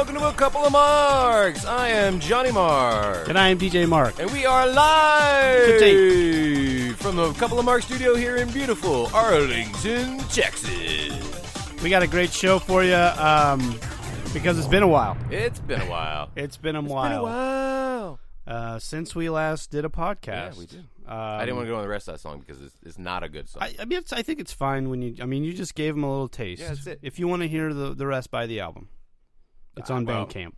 welcome to A Couple of Marks. I am Johnny Mark. And I am DJ Mark. And we are live Today from the Couple of Marks studio here in beautiful Arlington, Texas. We got a great show for you because it's been a while. It's been a while. It's been a while since we last did a podcast. Yeah, we did. I didn't want to go on the rest of that song because it's not a good song. I think it's fine when you just gave them a little taste. Yeah, that's it. If you want to hear the rest, buy the album. It's on Bandcamp.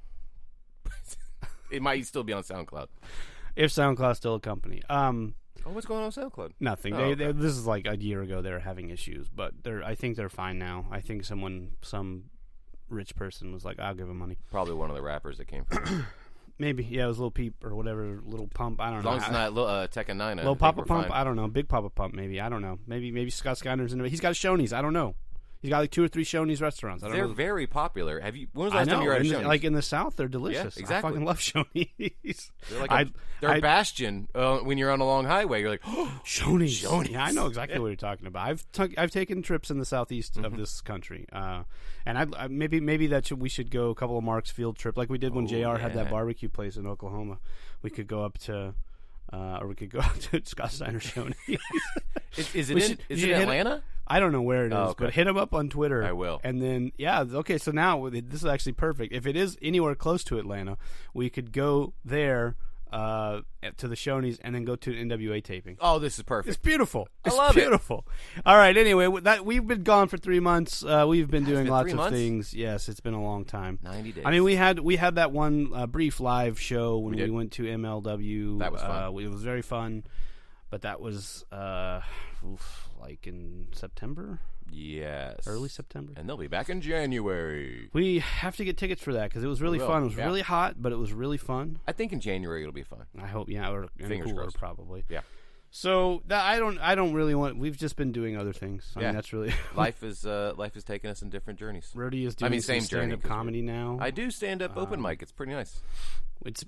It might still be on SoundCloud. If SoundCloud's still a company. What's going on SoundCloud? Nothing. Okay. This is like a year ago. They were having issues, but I think they're fine now. I think some rich person was like, "I'll give them money." Probably one of the rappers that came from. Maybe, yeah, it was Lil Peep or whatever, Little Pump. I don't know. As long as it's not Tekken 9. Lil Papa Pump. I don't know. Big Papa Pump. Maybe. I don't know. Maybe Scott Skyner's in it. He's got a Shoney's. I don't know. He's got like 2 or 3 Shoney's restaurants. They're very popular. When was the last time you were at Shoney's? Like in the South, they're delicious. Yeah, exactly. I fucking love Shoney's. They're a bastion when you're on a long highway. You're like, oh, Shoney's. Shoney's. Yeah, I know exactly what you're talking about. I've taken trips in the southeast of this country, and maybe we should go a couple of Mark's field trip like we did when JR had that barbecue place in Oklahoma. We could go up to. Or we could go out to Scott Steiner Shoney's. Is it in Atlanta? I don't know where it is, but hit him up on Twitter. I will. And then, okay, so now this is actually perfect. If it is anywhere close to Atlanta, we could go there to the Shoney's and then go to an NWA taping. Oh, this is perfect. It's beautiful. I love beautiful. All right, anyway, we've been gone for 3 months. We've been doing lots of things. Yes, it's been a long time. 90 days. I mean, we had that one brief live show when we went to MLW. That was fun. It was very fun, but that was like in September? Yes. Early September. And they'll be back in January. We have to get tickets for that because it was really fun. It was really hot, but it was really fun. I think in January it'll be fun. I hope, yeah, or Fingers cooler crossed. Probably. Yeah. So I don't really want. We've just been doing other things. I mean, that's really life is taking us in different journeys. Rody is doing some stand-up comedy now. I do stand-up open mic. It's pretty nice.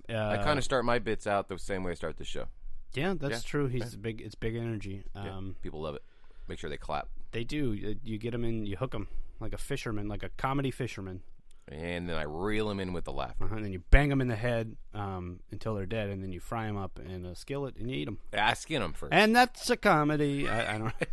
I kind of start my bits out the same way I start the show. Yeah, that's true. It's big energy. People love it. Make sure they clap. They do. You get them in, you hook them like a fisherman, like a comedy fisherman. And then I reel them in with the laughter. And then you bang them in the head until they're dead, and then you fry them up in a skillet and you eat them. I skin them first. And that's a comedy. I don't know.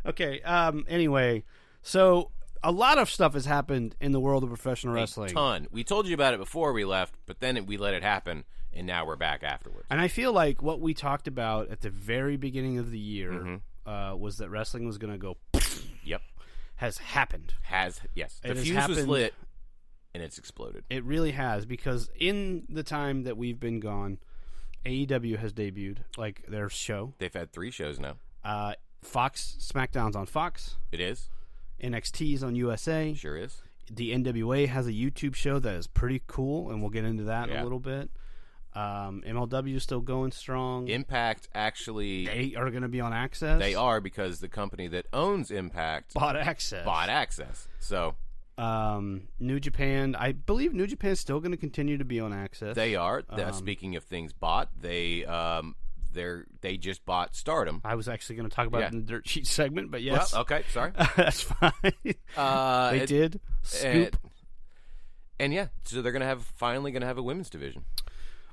Okay, anyway, so a lot of stuff has happened in the world of professional wrestling. A ton. We told you about it before we left, but then we let it happen, and now we're back afterwards. And I feel like what we talked about at the very beginning of the year was that wrestling was going to go. Yep. Has happened. Yes. The fuse was lit, and it's exploded. It really has, because in the time that we've been gone, AEW has debuted, like their show. They've had 3 shows now. Fox SmackDown's on Fox. It is. NXT's on USA. Sure is. The NWA has a YouTube show that is pretty cool, and we'll get into that in a little bit. MLW is still going strong. Impact actually... They are going to be on Access. They are, because the company that owns Impact... Bought Access. So... New Japan... I believe New Japan is still going to continue to be on Access. They are. Speaking of things bought, they just bought Stardom. I was actually going to talk about it in the Dirt Sheet segment, but yes. Well, okay, sorry. That's fine. They did. Scoop. And so they're finally going to have a women's division.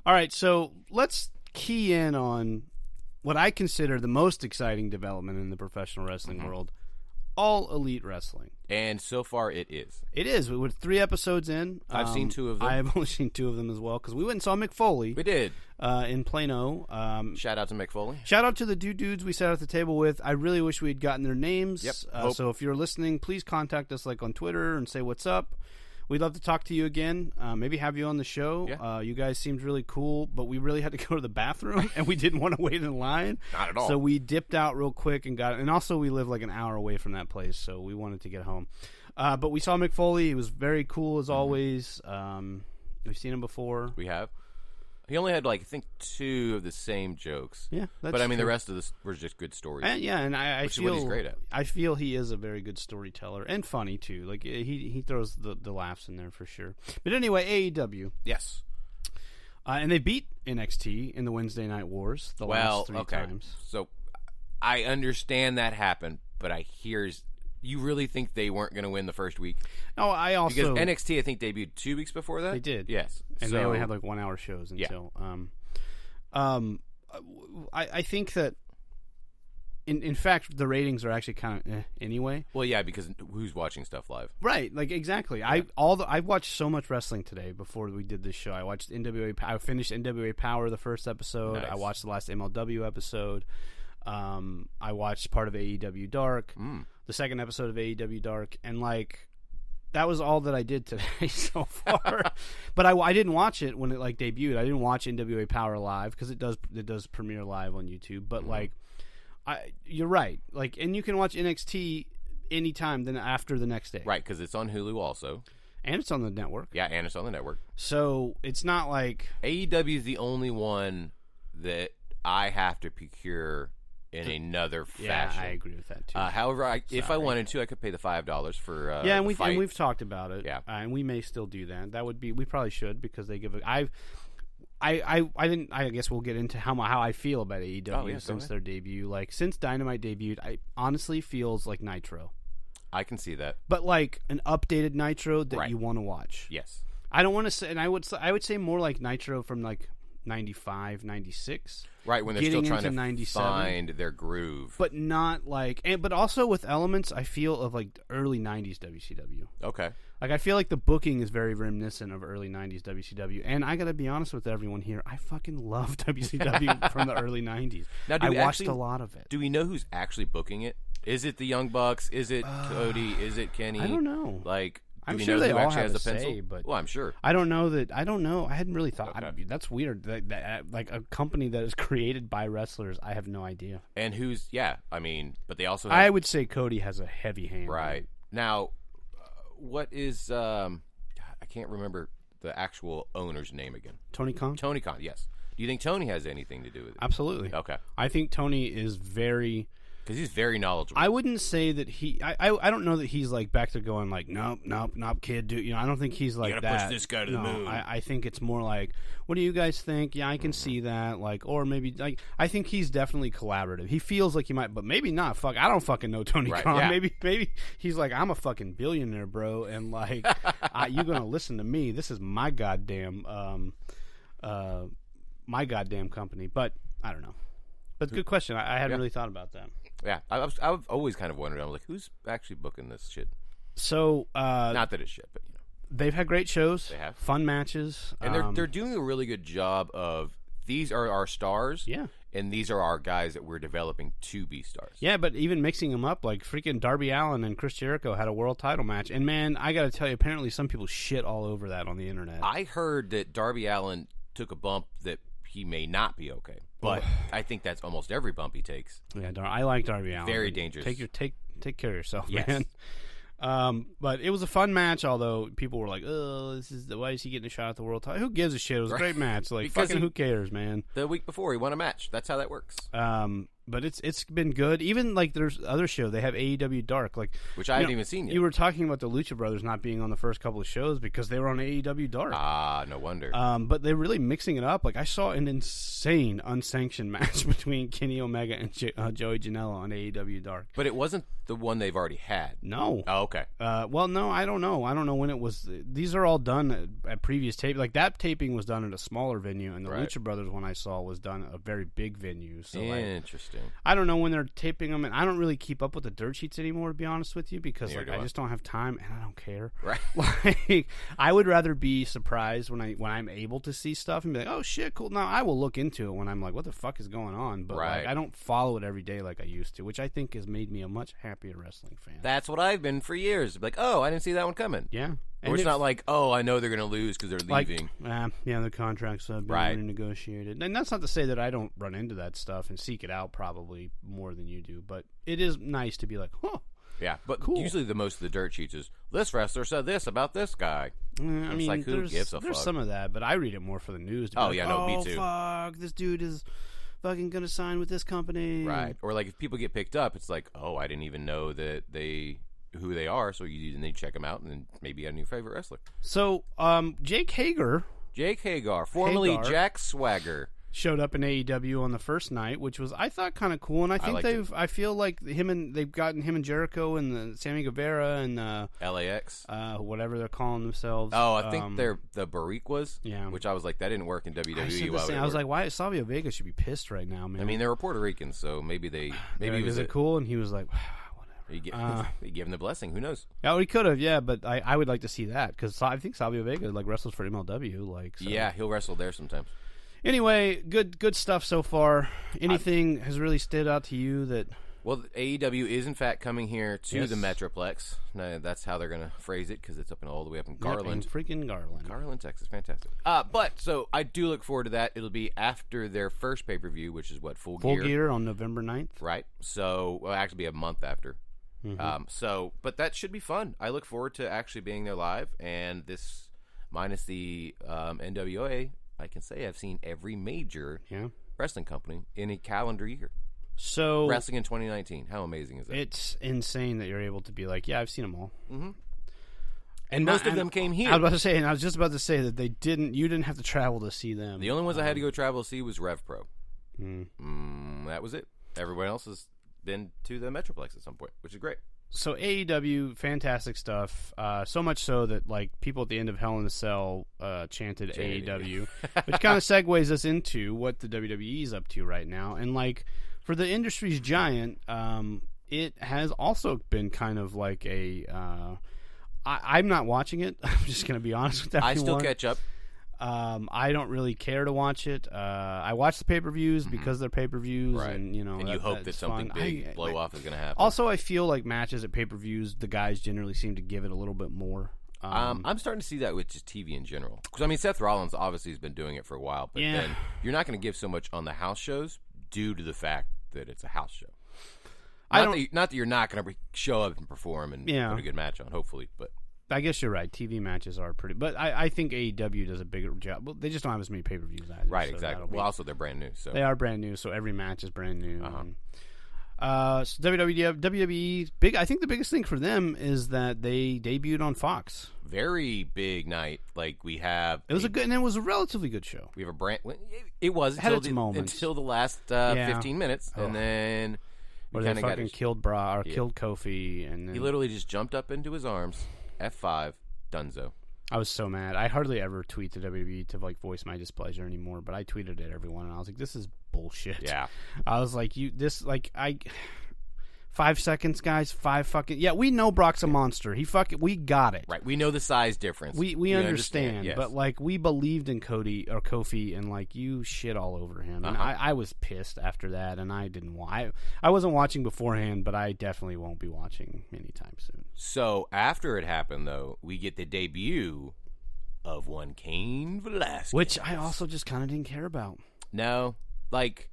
All right, so let's key in on what I consider the most exciting development in the professional wrestling world, All Elite Wrestling. And so far it is. It is. We're 3 episodes in. I've seen 2 of them. I have only seen 2 of them as well, because we went and saw Mick Foley. We did. In Plano. Shout out to Mick Foley. Shout out to the dudes we sat at the table with. I really wish we had gotten their names. Yep. So if you're listening, please contact us on Twitter and say what's up. We'd love to talk to you again. Maybe have you on the show. Yeah. You guys seemed really cool, but we really had to go to the bathroom, and we didn't want to wait in line. Not at all. So we dipped out real quick and got it. And also, we live like an hour away from that place, so we wanted to get home. But we saw Mick Foley. He was very cool, as always. We've seen him before. We have. He only had, I think, 2 of the same jokes. Yeah, that's but I mean, true. the rest of this were just good stories. And I which feel is what he's great at. I feel he is a very good storyteller and funny too. Like he throws the laughs in there for sure. But anyway, AEW. Yes. And they beat NXT in the Wednesday Night Wars last 3 times. So I understand that happened, but you really think they weren't going to win the first week? No, I also... Because NXT, I think, debuted 2 weeks before that. They did. Yes. And they only had like 1 hour shows until... Yeah. I think that... In fact, the ratings are actually kind of anyway. Well, yeah, because who's watching stuff live? Right, like exactly. Yeah. I watched so much wrestling today before we did this show. I watched NWA. I finished NWA Power, the first episode. Nice. I watched the last MLW episode. I watched part of AEW Dark, the second episode of AEW Dark, and like that was all that I did today so far. But I didn't watch it when it like debuted. I didn't watch NWA Power live because it does premiere live on YouTube. But like. You're right. Like, and you can watch NXT anytime then after the next day. Right, because it's on Hulu also. And it's on the network. Yeah, and it's on the network. So it's not like... AEW is the only one that I have to procure in another fashion. Yeah, I agree with that, too. However, if I wanted to, I could pay the $5 for yeah, and fight. we've talked about it. Yeah. And we may still do that. That would be... We probably should because they give it... I didn't. I guess we'll get into how I feel about AEW since their debut. Like since Dynamite debuted, I honestly feels like Nitro. I can see that, but like an updated Nitro that you want to watch. Yes, I don't want to say, and I would say more like Nitro from like 95, 96. Right, when they're still trying to 97, find their groove, but not like, but also with elements I feel of like early 90s WCW. Okay. Like, I feel like the booking is very reminiscent of early 90s WCW. And I got to be honest with everyone here, I fucking love WCW from the early 90s. Now, I watched a lot of it. Do we know who's actually booking it? Is it the Young Bucks? Is it Cody? Is it Kenny? I don't know. Like, I'm we sure know they who all actually have has a the pencil? say, but well, I'm sure. I don't know. I hadn't really thought. Okay. That's weird. That like a company that is created by wrestlers, I have no idea. And who's, but they also have... I would say Cody has a heavy hand. Right. Now, what is... I can't remember the actual owner's name again. Tony Khan? Tony Khan, yes. Do you think Tony has anything to do with it? Absolutely. Okay. I think Tony is very... Because he's very knowledgeable. I wouldn't say that he... I don't know that he's like back to going like, nope, kid, dude. You know, I don't think he's like you that. gotta push this guy to the moon. I think it's more like, what do you guys think? Yeah, I can see that. Like, or maybe like, I think he's definitely collaborative. He feels like he might, but maybe not. Fuck, I don't fucking know Tony Khan. Yeah. Maybe he's like, I'm a fucking billionaire, bro, and like, you're gonna listen to me. This is my goddamn company. But I don't know. But good question. I hadn't really thought about that. Yeah, I've always kind of wondered. I'm like, who's actually booking this shit? So, not that it's shit, but you know, they've had great shows. They have fun matches, and they're doing a really good job of. These are our stars, and these are our guys that we're developing to be stars. Yeah, but even mixing them up, like freaking Darby Allin and Chris Jericho had a world title match, and man, I got to tell you, apparently some people shit all over that on the internet. I heard that Darby Allin took a bump that he may not be okay. But I think that's almost every bump he takes. Yeah, I like Darby Allin. Very dangerous. Take care of yourself, yes. man. But it was a fun match, although people were like, "Oh, why is he getting a shot at the world title?" Who gives a shit? It was a great match. Like, fucking who cares, man? The week before, he won a match. That's how that works. But it's been good. Even like there's other show they have AEW Dark, like which I haven't even seen yet. You were talking about the Lucha Brothers not being on the first couple of shows because they were on AEW Dark. Ah, no wonder. But they're really mixing it up. Like I saw an insane unsanctioned match between Kenny Omega and Joey Janela on AEW Dark. But it wasn't the one they've already had. No. Oh, okay. Well, no, I don't know. I don't know when it was. These are all done at previous tape. Like that taping was done at a smaller venue, and the Lucha Brothers one I saw was done at a very big venue. So interesting. I don't know when they're taping them, and I don't really keep up with the dirt sheets anymore, to be honest with you, because like, I just don't have time, and I don't care. Right. Like, I would rather be surprised when I'm able to see stuff and be like, oh shit, cool. Now I will look into it when I'm like, what the fuck is going on? But like, I don't follow it every day like I used to, which I think has made me a much happier wrestling fan. That's what I've been for years. Like, oh, I didn't see that one coming. Yeah. Or it's not like, oh, I know they're going to lose because they're leaving. Yeah, the contracts have been renegotiated. And that's not to say that I don't run into that stuff and seek it out probably more than you do. But it is nice to be like, huh. Yeah, but cool. Usually the most of the dirt sheets is, this wrestler said this about this guy. I mean, like, who gives a fuck? There's some of that, but I read it more for the news. To be me too. Fuck, this dude is fucking going to sign with this company. Right. Or like if people get picked up, it's like, oh, I didn't even know that who they are, so you need to check them out and then maybe get a new favorite wrestler. So, Jake Hager, formerly Jack Swagger. showed up in AEW on the first night, which was, I thought, kind of cool. And I think I feel like they've gotten him and Jericho and the Sammy Guevara and LAX, whatever they're calling themselves. Oh, I think they're the Bariquas. Yeah, which I was like, that didn't work in WWE. I was like, why Savio Vega should be pissed right now, man. I mean, they were Puerto Ricans, so maybe is it cool? And he was like, he gave him the blessing. Who knows? Yeah, he could have. Yeah, but I would like to see that because I think Savio Vega wrestles for MLW. So. Yeah, he'll wrestle there sometimes. Anyway, good stuff so far. Anything has really stood out to you that? Well, AEW is in fact coming here to the Metroplex. Now, that's how they're going to phrase it because it's all the way up in Garland. Freaking Garland. Garland, Texas. Fantastic. So I do look forward to that. It'll be after their first pay-per-view, which is what, Full Gear? Full Gear on November 9th. Right. So it'll actually be a month after. Mm-hmm. But that should be fun. I look forward to actually being there live. And this, minus the NWA, I can say I've seen every major wrestling company in a calendar year. So wrestling in 2019, how amazing is that? It's insane that you're able to be like, yeah, I've seen them all. Mm-hmm. And most of them came here. I was just about to say that you didn't have to travel to see them. The only ones I had to go travel to see was Rev Pro. That was it. Everyone else has been to the Metroplex at some point, which is great. So AEW, fantastic stuff. So much so that like people at the end of Hell in a Cell chanted AEW, which kind of segues us into what the WWE is up to right now. And like for the industry's giant, it has also been kind of like a. I'm not watching it. I'm just going to be honest with that. I still catch up. I don't really care to watch it. I watch the pay-per-views because they're pay-per-views, right. and you hope that something big blow-off is going to happen. Also, I feel like matches at pay-per-views, the guys generally seem to give it a little bit more. I'm starting to see that with just TV in general. Because I mean, Seth Rollins obviously has been doing it for a while, but then you're not going to give so much on the house shows due to the fact that it's a house show. Not that you're not going to show up and perform and put a good match on, hopefully, but. I guess you're right. TV matches are pretty, but I think AEW does a bigger job. Well, they just don't have as many pay-per-views either. Right, so exactly. Well, also they're brand new. So they are brand new, so every match is brand new. So WWE big. I think the biggest thing for them is that they debuted on Fox. Very big night. Like we have, it was and it was a relatively good show. We have a brand. It was until the last 15 minutes, and then. Where they fucking killed killed Kofi, and then he literally just jumped up into his arms. F5, Dunzo. I was so mad. I hardly ever tweet to WWE to like voice my displeasure anymore, but I tweeted at everyone, and I was like, "This is bullshit." Yeah. I was like, 5 seconds, guys. 5 fucking. Yeah, we know Brock's a monster. We got it. Right. We know the size difference. We understand. Yes. But like we believed in Kofi, and like you shit all over him. And I was pissed after that, and I didn't want. I wasn't watching beforehand, but I definitely won't be watching anytime soon. So after it happened, though, we get the debut of one Cain Velasquez, which I also just kind of didn't care about. No, like.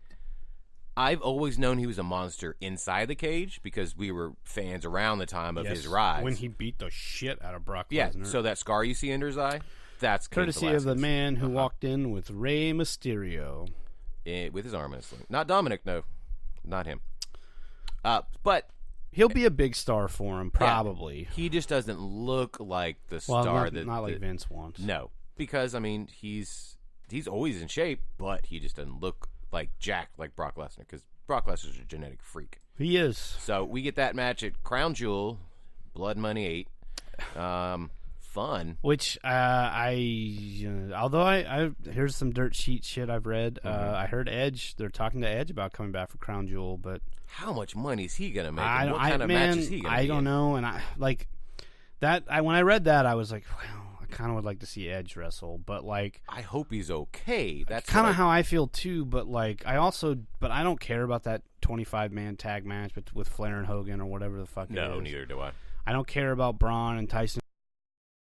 I've always known he was a monster inside the cage because we were fans around the time of his rise. When he beat the shit out of Brock Lesnar. Yeah, so that scar you see under his eye, that's courtesy of the man who walked in with Rey Mysterio. With his arm in a sling. Not Dominic, no. Not him. But he'll be a big star for him, probably. Yeah, he just doesn't look like the star not like Vince wants. No, because, I mean, he's always in shape, but he just doesn't look jacked like Brock Lesnar, because Brock Lesnar's a genetic freak. He is. So we get that match at Crown Jewel, Blood Money 8. Fun. Which although I here's some dirt sheet shit I've read. I heard Edge. They're talking to Edge about coming back for Crown Jewel, but how much money is he gonna make? What kind of match is he gonna? I don't know. And I like that. When I read that, I was like, well. Kind of would like to see Edge wrestle, but like I hope he's okay. That's kind of how I feel too. But like I don't care about that 25-man tag match with Flair and Hogan or whatever the fuck. No, neither do I. I don't care about Braun and Tyson